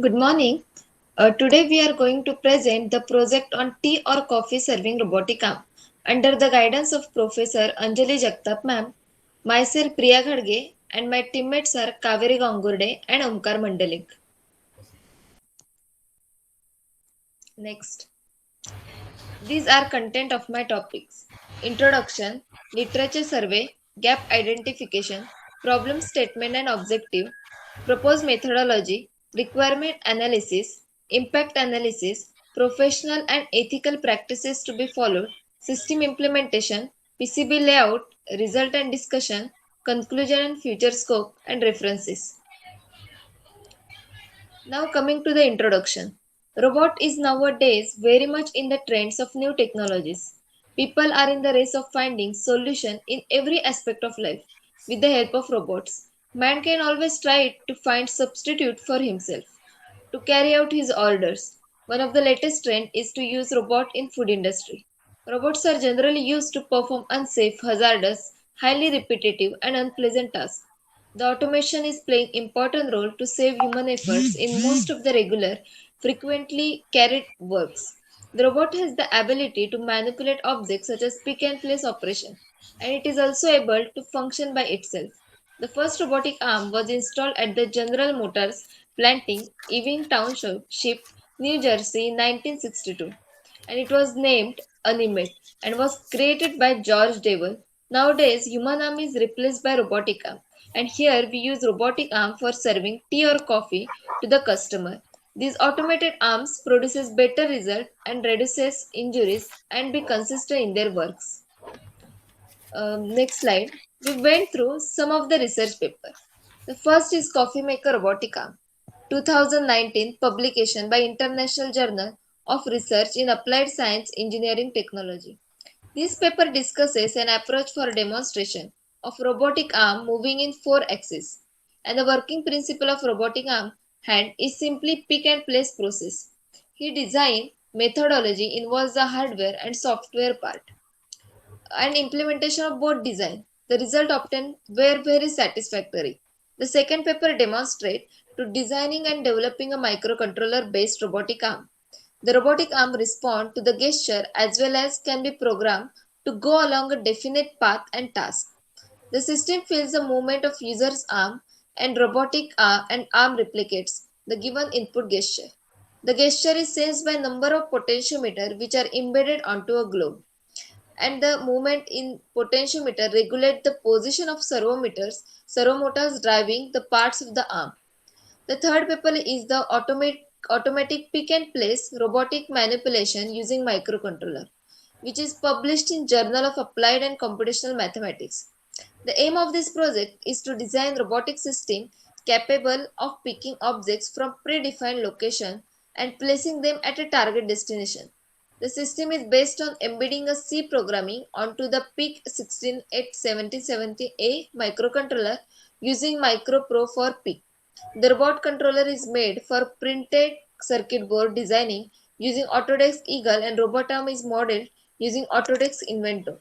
Good morning. Today we are going to present the project on tea or coffee serving robotic arm under the guidance of Professor Anjali Jagtap ma'am, myself Priya Ghadge and my teammates are Kaveri Gangurde and Omkar Mandalik. Next. These are content of my topics. Introduction, literature survey, gap identification, problem statement and objective, proposed methodology, requirement analysis, impact analysis, professional and ethical practices to be followed, system implementation, PCB layout, result and discussion, conclusion and future scope and references. Now coming to the introduction. Robot is nowadays very much in the trends of new technologies. People are in the race of finding solution in every aspect of life with the help of robots. Man can always try to find substitute for himself to carry out his orders. One of the latest trend is to use robot in food industry. Robots are generally used to perform unsafe, hazardous, highly repetitive and unpleasant tasks. The automation is playing important role to save human efforts in most of the regular, frequently carried works. The robot has the ability to manipulate objects such as pick and place operation, and it is also able to function by itself. The first robotic arm was installed at the General Motors planting Ewing Township, New Jersey in 1962, and it was named Animate and was created by George Devil. Nowadays, human arm is replaced by robotic arm, and here we use robotic arm for serving tea or coffee to the customer. These automated arms produces better result and reduces injuries and be consistent in their works. Next slide. We went through some of the research paper. The first is Coffee Maker Robotic Arm, 2019 publication by International Journal of Research in Applied Science Engineering Technology. This paper discusses an approach for demonstration of robotic arm moving in four axes, and the working principle of robotic arm hand is simply pick and place process. He design methodology involves the hardware and software part and implementation of both design. The result obtained were very satisfactory. The second paper demonstrate to designing and developing a microcontroller based robotic arm. The robotic arm respond to the gesture as well as can be programmed to go along a definite path and task. The system feels the movement of user's arm and robotic arm and arm replicates the given input gesture. The gesture is sensed by number of potentiometer which are embedded onto a globe, and the movement in potentiometer regulate the position of servomotors driving the parts of the arm. The third paper is the automatic pick and place robotic manipulation using microcontroller, which is published in Journal of Applied and Computational Mathematics. The aim of this project is to design robotic system capable of picking objects from predefined location and placing them at a target destination. The system is based on embedding a C programming onto the PIC 16870A microcontroller using MicroPro for PIC. The robot controller is made for printed circuit board designing using Autodesk Eagle, and Robotarm is modeled using Autodesk Inventor.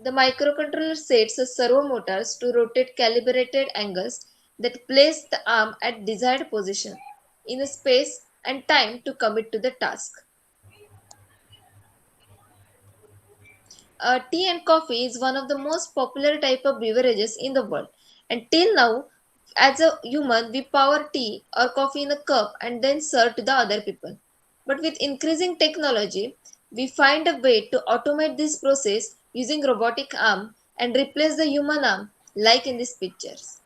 The microcontroller sets a servo motors to rotate calibrated angles that place the arm at desired position in a space and time to commit to the task. Tea and coffee is one of the most popular type of beverages in the world. And till now, as a human, we pour tea or coffee in a cup and then serve to the other people. But with increasing technology, we find a way to automate this process using robotic arm and replace the human arm, like in these pictures.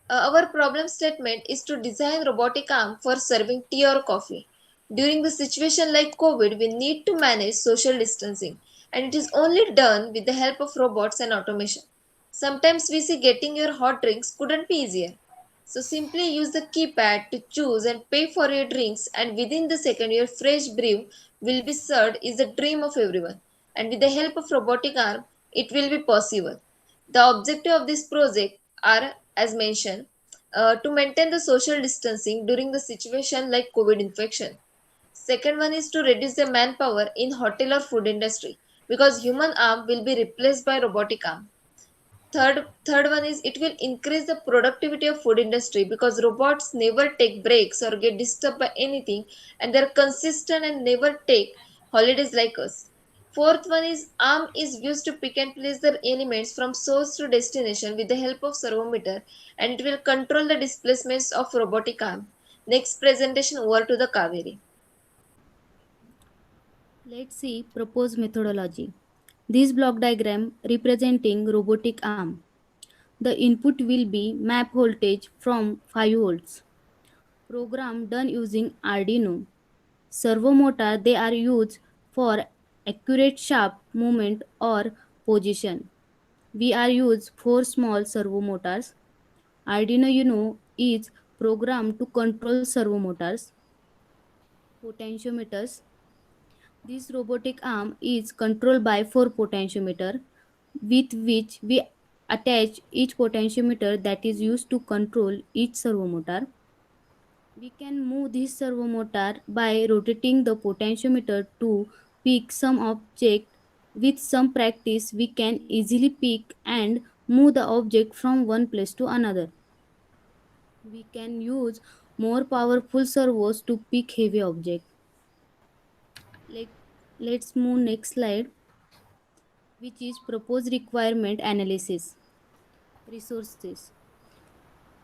Our problem statement is to design robotic arm for serving tea or coffee. During the situation like COVID, we need to manage social distancing, and it is only done with the help of robots and automation. Sometimes we see getting your hot drinks couldn't be easier. So simply use the keypad to choose and pay for your drinks, and within the second your fresh brew will be served is the dream of everyone. And with the help of robotic arm, it will be possible. The objective of this project are, as mentioned, to maintain the social distancing during the situation like COVID infection. Second one is to reduce the manpower in hotel or food industry because human arm will be replaced by robotic arm. Third one is it will increase the productivity of food industry because robots never take breaks or get disturbed by anything, and they're consistent and never take holidays like us. Fourth one is arm is used to pick and place the elements from source to destination with the help of servometer, and it will control the displacements of robotic arm. Next presentation, over to the Kaveri. Let's see proposed methodology. This block diagram representing robotic arm. The input will be map voltage from 5 volts. Program done using Arduino. Servo motor they are used for accurate sharp movement or position. We are used 4 small servo motors. Arduino is programmed to control servo motors. Potentiometers. This robotic arm is controlled by 4 potentiometer with which we attach each potentiometer that is used to control each servo motor. We can move this servo motor by rotating the potentiometer to pick some object. With some practice, we can easily pick and move the object from one place to another. We can use more powerful servos to pick heavy object. Let, let's move next slide, which is proposed requirement analysis. Resources.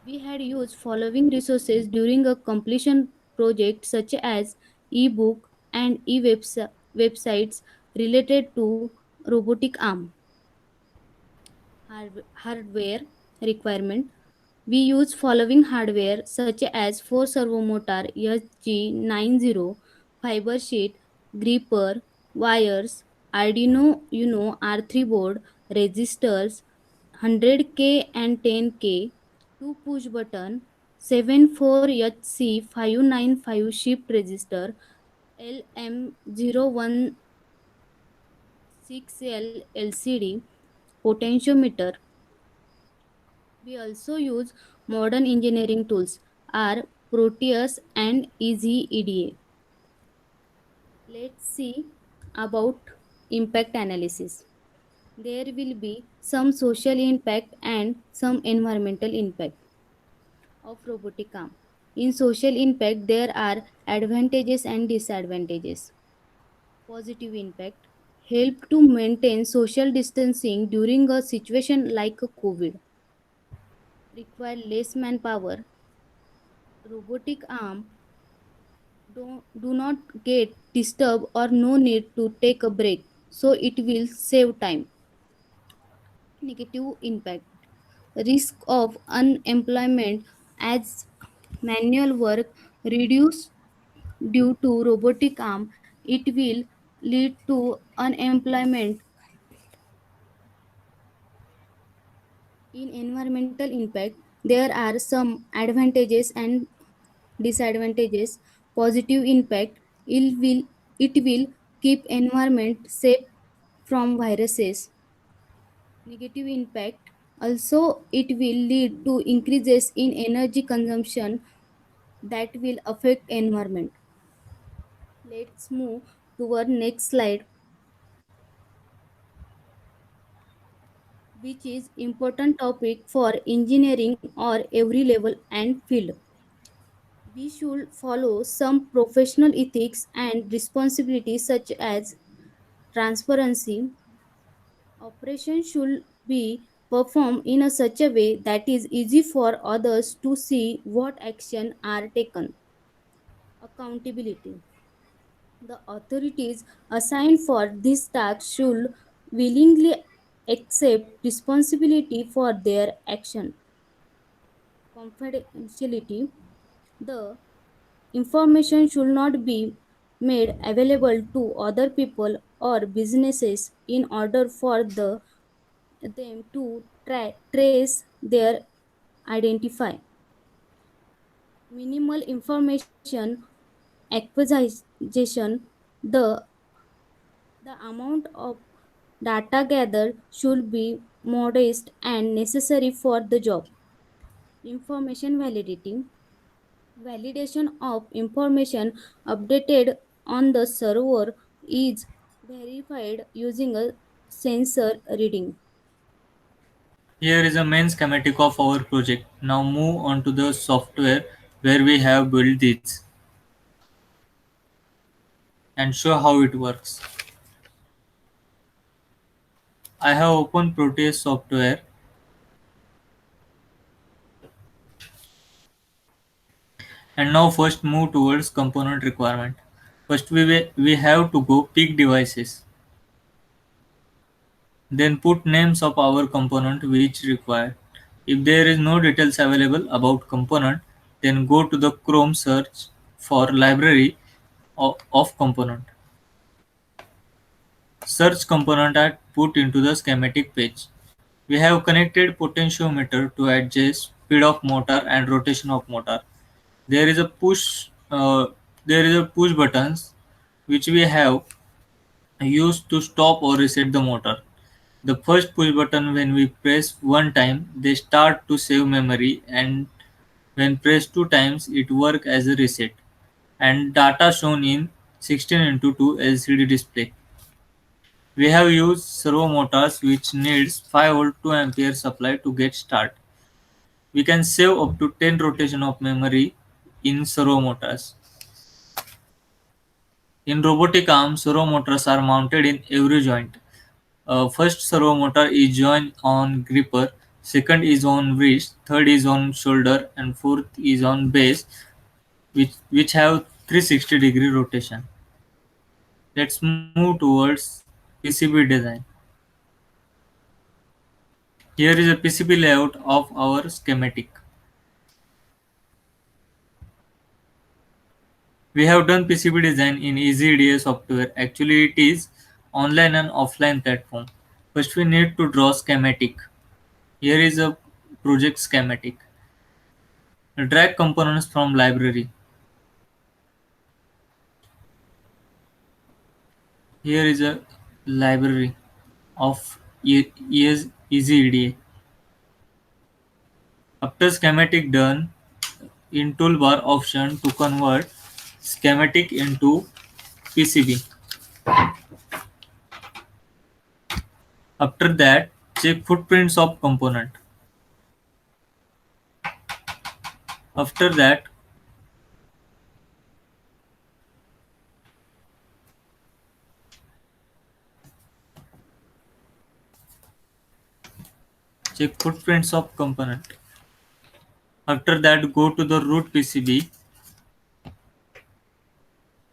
We had used following resources during a completion project such as ebook and e-websites related to robotic arm. Hardware requirement. We use following hardware such as 4 servo motor SG90, fiber sheet, gripper, wires, Arduino R3 board, resistors, 100K and 10K, 2 push button, 74HC595 shift register, LM016L LCD, potentiometer. We also use modern engineering tools are Proteus and Easy EDA. Let's see about impact analysis. There will be some social impact and some environmental impact of robotic arm. In social impact, there are advantages and disadvantages. Positive impact help to maintain social distancing during a situation like a COVID. Require less manpower. Robotic arm do not get disturbed or no need to take a break, so it will save time. Negative impact risk of unemployment as manual work reduce due to robotic arm. It will lead to unemployment. In environmental impact there are some advantages and disadvantages. Positive impact it will keep environment safe from viruses. Negative impact also it will lead to increases in energy consumption that will affect environment. Let's move to our next slide, which is important topic for engineering or every level and field. We should follow some professional ethics and responsibilities such as transparency. Operation should be performed in a such a way that is easy for others to see what action are taken. Accountability. The authorities assigned for this task should willingly accept responsibility for their action. Confidentiality. The information should not be made available to other people or businesses in order for them to trace their identify. Minimal information acquisition. The amount of data gathered should be modest and necessary for the job. Information validity. Validation of information updated on the server is verified using a sensor reading. Here is a main schematic of our project. Now move on to the software where we have built this and show how it works. I have opened Proteus software and now first move towards component requirement. First we have to go pick devices. Then put names of our component which required. If there is no details available about component, then go to the Chrome search for library of component. Search component are put into the schematic page. We have connected potentiometer to adjust speed of motor and rotation of motor. There is a push buttons which we have used to stop or reset the motor. The first push button, when we press one time, they start to save memory, and when pressed two times it work as a reset. And data shown in 16 into 2 LCD display. We have used servo motors which needs 5 volt 2 ampere supply to get start. We can save up to 10 rotation of memory in servo motors. In robotic arms, servo motors are mounted in every joint. First servo motor is joined on gripper, second is on wrist, third is on shoulder, and fourth is on base, which have 360-degree rotation. Let's move towards PCB design. Here is a PCB layout of our schematic. We have done PCB design in EasyEDA software. Actually, it is online and offline platform. First, we need to draw schematic. Here is a project schematic. Drag components from library. Here is a library of EasyEDA. After schematic done, in toolbar option to convert schematic into PCB. After that, check footprints of component. After that, check footprints of component. After that, go to the root PCB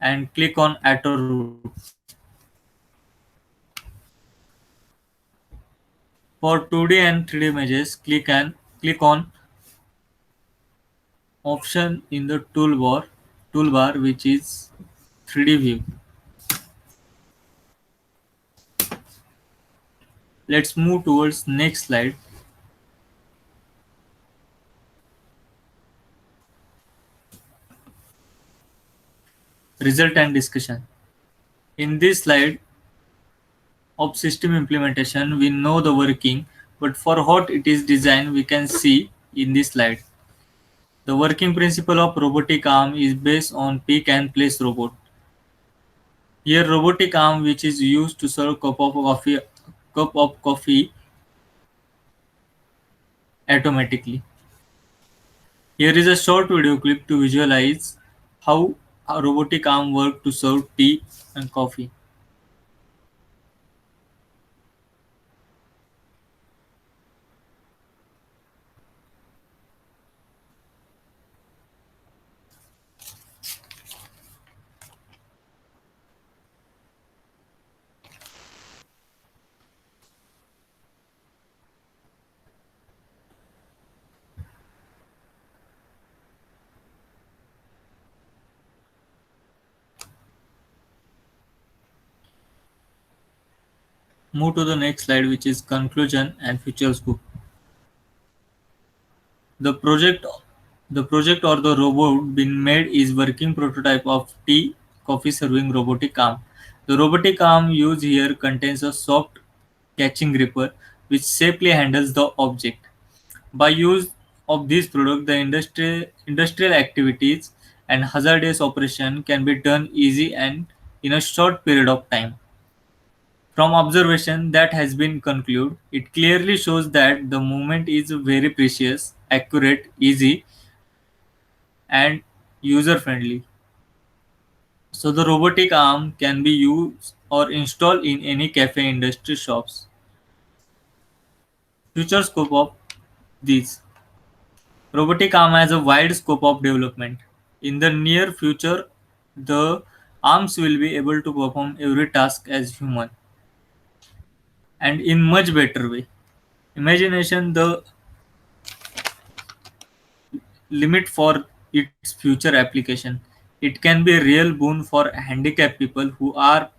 and click on auto root. For 2D and 3D images, click on option in the toolbar which is 3D view. Let's move towards next slide. Result and discussion. In this slide of system implementation, we know the working, but for what it is designed, we can see in this slide. The working principle of robotic arm is based on pick and place robot. Here, robotic arm which is used to serve cup of coffee automatically. Here is a short video clip to visualize how a robotic arm works to serve tea and coffee. Move to the next slide, which is conclusion and future scope. The project, the project or the robot being made is working prototype of tea coffee serving robotic arm. The robotic arm used here contains a soft catching gripper which safely handles the object. By use of this product, the industrial activities and hazardous operation can be done easy and in a short period of time. From observation that has been concluded, it clearly shows that the movement is very precious, accurate, easy, and user friendly. So the robotic arm can be used or installed in any cafe industry shops. Future scope of these. Robotic arm has a wide scope of development. In the near future, the arms will be able to perform every task as human and in much better way. Imagination the limit for its future application. It can be a real boon for handicapped people who are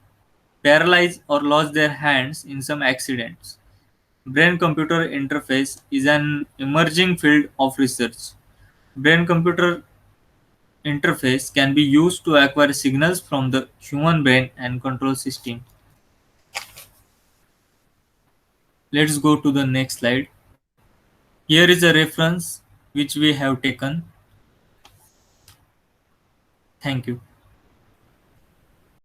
paralyzed or lost their hands in some accidents. Brain computer interface is an emerging field of research. Brain computer interface can be used to acquire signals from the human brain and control system. Let's go to the next slide. Here is a reference which we have taken. Thank you.